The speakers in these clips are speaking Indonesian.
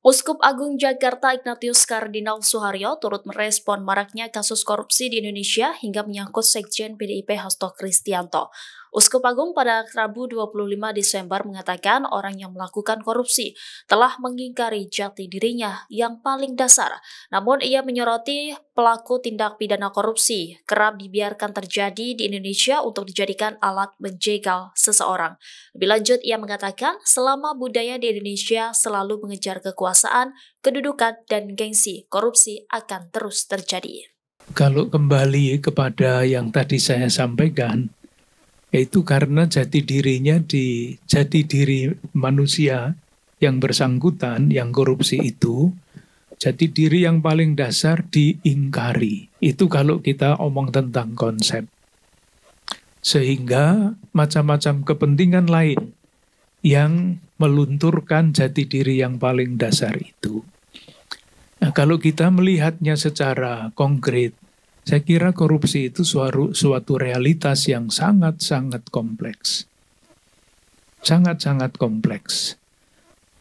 Uskup Agung Jakarta Ignatius Kardinal Suharyo turut merespon maraknya kasus korupsi di Indonesia hingga menyangkut Sekjen PDIP Hasto Kristianto. Uskup Agung pada Rabu 25 Desember mengatakan orang yang melakukan korupsi telah mengingkari jati dirinya yang paling dasar. Namun ia menyoroti pelaku tindak pidana korupsi kerap dibiarkan terjadi di Indonesia untuk dijadikan alat menjegal seseorang. Lebih lanjut, ia mengatakan selama budaya di Indonesia selalu mengejar kekuasaan, kedudukan, dan gengsi, korupsi akan terus terjadi. Kalau kembali kepada yang tadi saya sampaikan, yaitu karena jati diri manusia yang bersangkutan, yang korupsi itu, jati diri yang paling dasar diingkari. Itu kalau kita omong tentang konsep. Sehingga macam-macam kepentingan lain yang melunturkan jati diri yang paling dasar itu. Nah, kalau kita melihatnya secara konkret, saya kira korupsi itu suatu realitas yang sangat-sangat kompleks. Sangat-sangat kompleks.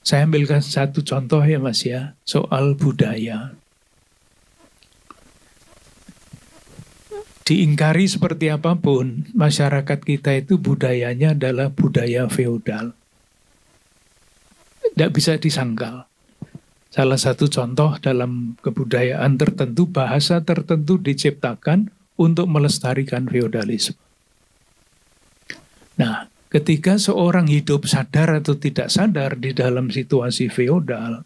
Saya ambilkan satu contoh ya Mas ya, soal budaya. Diingkari seperti apapun, masyarakat kita itu budayanya adalah budaya feodal. Tidak bisa disangkal. Salah satu contoh dalam kebudayaan tertentu, bahasa tertentu diciptakan untuk melestarikan feodalisme. Nah, ketika seorang hidup sadar atau tidak sadar di dalam situasi feodal,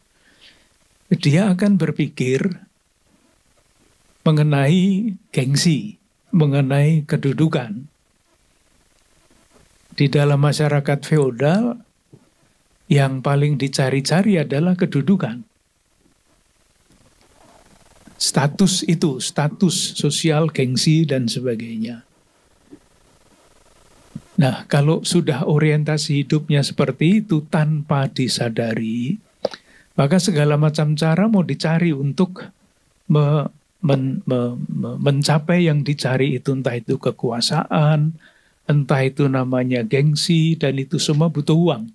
dia akan berpikir mengenai gengsi, mengenai kedudukan. Di dalam masyarakat feodal, yang paling dicari-cari adalah kedudukan. Status itu, status sosial, gengsi, dan sebagainya. Nah, kalau sudah orientasi hidupnya seperti itu tanpa disadari, maka segala macam cara mau dicari untuk mencapai yang dicari itu, entah itu kekuasaan, entah itu namanya gengsi, dan itu semua butuh uang.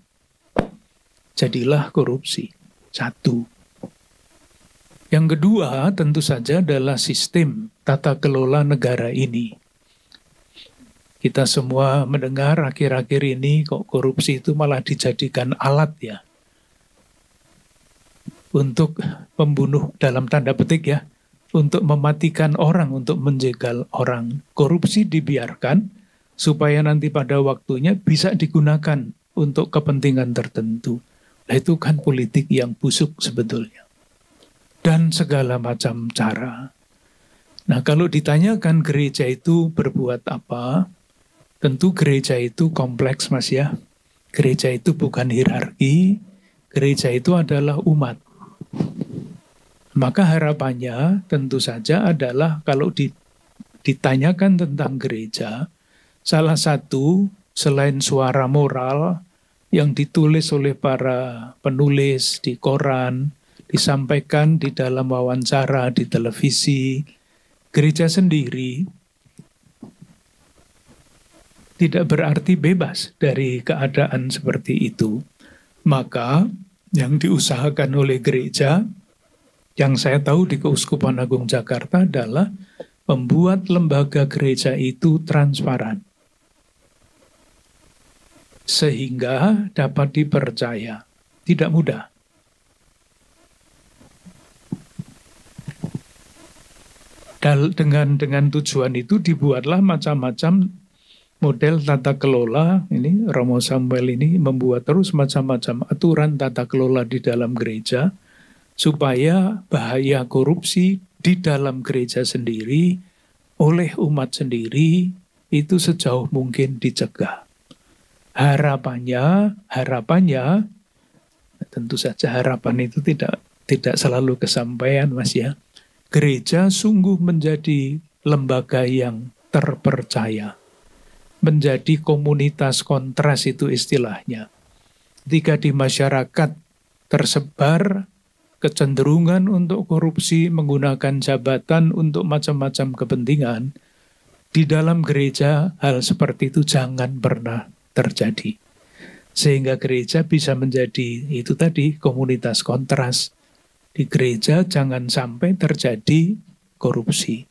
Jadilah korupsi. Satu. Yang kedua tentu saja adalah sistem tata kelola negara ini. Kita semua mendengar akhir-akhir ini kok korupsi itu malah dijadikan alat ya. Untuk membunuh dalam tanda petik ya. Untuk mematikan orang, untuk menjegal orang. Korupsi dibiarkan supaya nanti pada waktunya bisa digunakan untuk kepentingan tertentu. Nah, itu kan politik yang busuk sebetulnya. Dan segala macam cara. Nah, kalau ditanyakan gereja itu berbuat apa, tentu gereja itu kompleks Mas ya. Gereja itu bukan hierarki, gereja itu adalah umat. Maka harapannya tentu saja adalah kalau ditanyakan tentang gereja, salah satu selain suara moral yang ditulis oleh para penulis di koran, disampaikan di dalam wawancara di televisi, gereja sendiri tidak berarti bebas dari keadaan seperti itu. Maka yang diusahakan oleh gereja, yang saya tahu di Keuskupan Agung Jakarta adalah membuat lembaga gereja itu transparan. Sehingga dapat dipercaya. Tidak mudah. Dengan tujuan itu dibuatlah macam-macam model tata kelola. Ini Romo Samuel ini membuat terus macam-macam aturan tata kelola di dalam gereja supaya bahaya korupsi di dalam gereja sendiri oleh umat sendiri itu sejauh mungkin dicegah. Harapannya tentu saja harapan itu tidak selalu kesampaian Mas ya. Gereja sungguh menjadi lembaga yang terpercaya. Menjadi komunitas kontras itu istilahnya. Ketika di masyarakat tersebar kecenderungan untuk korupsi, menggunakan jabatan untuk macam-macam kepentingan, di dalam gereja hal seperti itu jangan pernah terjadi. Sehingga gereja bisa menjadi itu tadi komunitas kontras. Di gereja jangan sampai terjadi korupsi.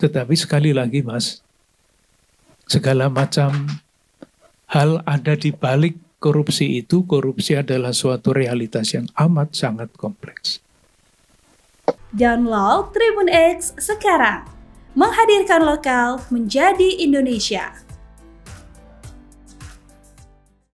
Tetapi sekali lagi Mas, segala macam hal ada di balik korupsi itu. Korupsi adalah suatu realitas yang amat sangat kompleks. Download Tribun X sekarang, menghadirkan lokal menjadi Indonesia.